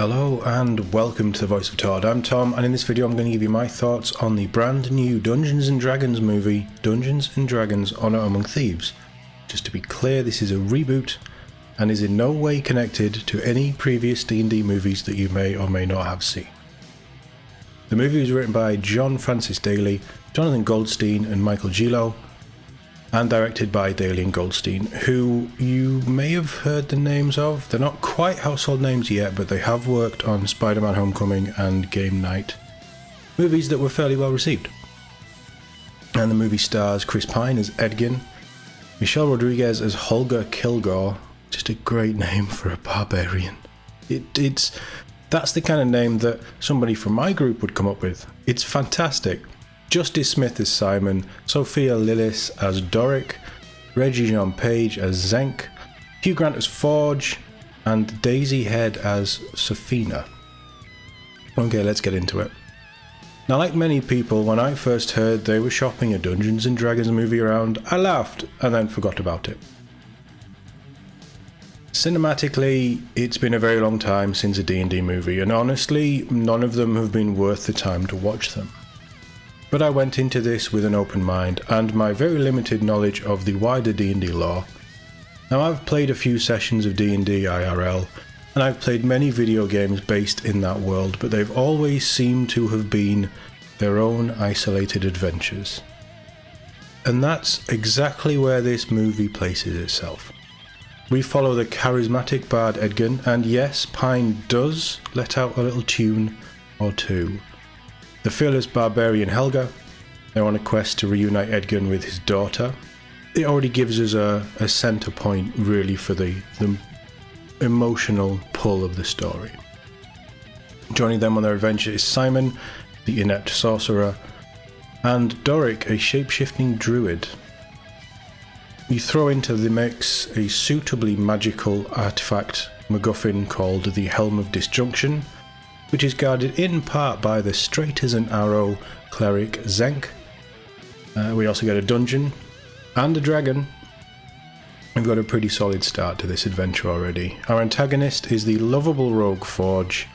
Hello and welcome to the Voice of TOD. I'm Tom, and in this video I'm going to give you my thoughts on the brand new Dungeons & Dragons movie, Dungeons & Dragons Honor Among Thieves. Just to be clear, this is a reboot and is in no way connected to any previous D&D movies that you may or may not have seen. The movie was written by John Francis Daly, Jonathan Goldstein and Michael Gillo, and directed by Daly and Goldstein, who you may have heard the names of. They're not quite household names yet, but they have worked on Spider-Man Homecoming and Game Night, movies that were fairly well received. And the movie stars Chris Pine as Edgin, Michelle Rodriguez as Holger Kilgore, just a great name for a barbarian. That's the kind of name that somebody from my group would come up with. It's fantastic. Justice Smith as Simon, Sophia Lillis as Doric, Reggie Jean Page as Zenk, Hugh Grant as Forge, and Daisy Head as Safina. Okay, let's get into it. Now, like many people, when I first heard they were shopping a Dungeons & Dragons movie around, I laughed and then forgot about it. Cinematically, it's been a very long time since a D&D movie, and honestly, none of them have been worth the time to watch them. But I went into this with an open mind and my very limited knowledge of the wider D&D lore. Now, I've played a few sessions of D&D IRL, and I've played many video games based in that world, but they've always seemed to have been their own isolated adventures. And that's exactly where this movie places itself. We follow the charismatic bard Edgin, and yes, Pine does let out a little tune or two. The fearless barbarian Helga, they're on a quest to reunite Edgin with his daughter. It already gives us a centre point really for the emotional pull of the story. Joining them on their adventure is Simon, the inept sorcerer, and Doric, a shape-shifting druid. You throw into the mix a suitably magical artifact MacGuffin called the Helm of Disjunction, which is guarded in part by the straight as an arrow cleric Zenk. We also get a dungeon and a dragon. We've got a pretty solid start to this adventure already. Our antagonist is the lovable rogue Forge,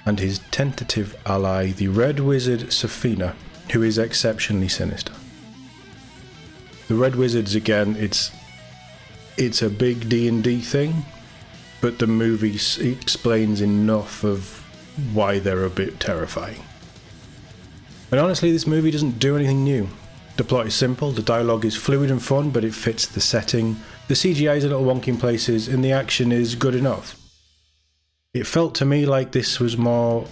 and his tentative ally, the red wizard Safina, who is exceptionally sinister. The red wizards, again, it's a big D&D thing, but the movie explains enough of why they're a bit terrifying. And honestly, this movie doesn't do anything new. The plot is simple, the dialogue is fluid and fun, but it fits the setting. The CGI is a little wonky in places, and the action is good enough. It felt to me like this was more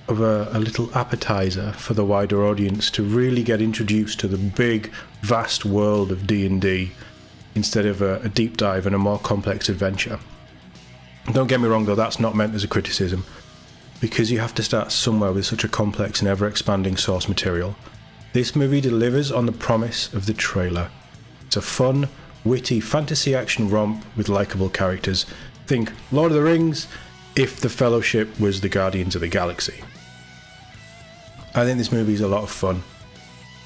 of a little appetizer for the wider audience to really get introduced to the big, vast world of D&D, instead of a deep dive and a more complex adventure. Don't get me wrong though, that's not meant as a criticism, because you have to start somewhere with such a complex and ever-expanding source material. This movie delivers on the promise of the trailer. It's a fun, witty fantasy action romp with likeable characters. Think Lord of the Rings if the Fellowship was the Guardians of the Galaxy. I think this movie is a lot of fun.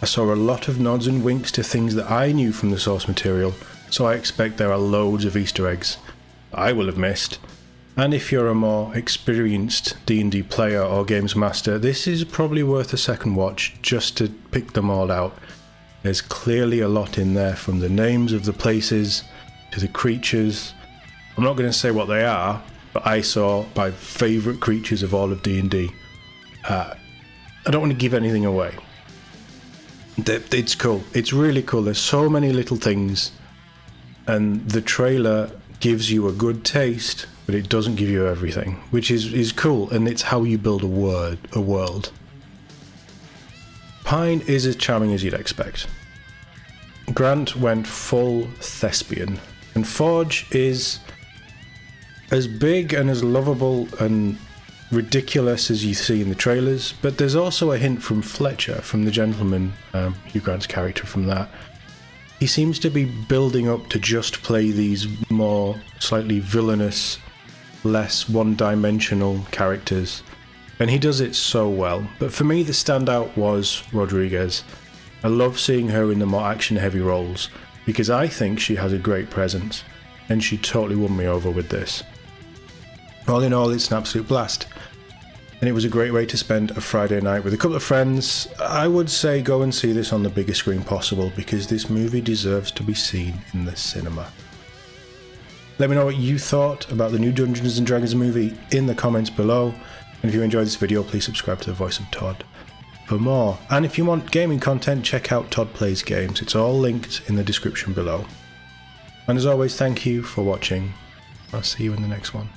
I saw a lot of nods and winks to things that I knew from the source material, so I expect there are loads of Easter eggs I will have missed. And if you're a more experienced D&D player or games master, this is probably worth a second watch just to pick them all out. There's clearly a lot in there, from the names of the places to the creatures. I'm not going to say what they are, but I saw my favourite creatures of all of D&D. I don't want to give anything away. It's cool. It's really cool. There's so many little things, and the trailer gives you a good taste, but it doesn't give you everything, which is cool, and it's how you build a world. Pine is as charming as you'd expect. Grant went full thespian, and Forge is as big and as lovable and ridiculous as you see in the trailers, but there's also a hint from Fletcher, from the gentleman, Hugh Grant's character from that. He seems to be building up to just play these more slightly villainous, less one-dimensional characters, and he does it so well. But for me, the standout was Rodriguez. I love seeing her in the more action-heavy roles, because I think she has a great presence, and she totally won me over with this. All in all, it's an absolute blast. And it was a great way to spend a Friday night with a couple of friends. I would say go and see this on the biggest screen possible, because this movie deserves to be seen in the cinema. Let me know what you thought about the new Dungeons & Dragons movie in the comments below. And if you enjoyed this video, please subscribe to the Voice of Todd for more. And if you want gaming content, check out Todd Plays Games. It's all linked in the description below. And as always, thank you for watching. I'll see you in the next one.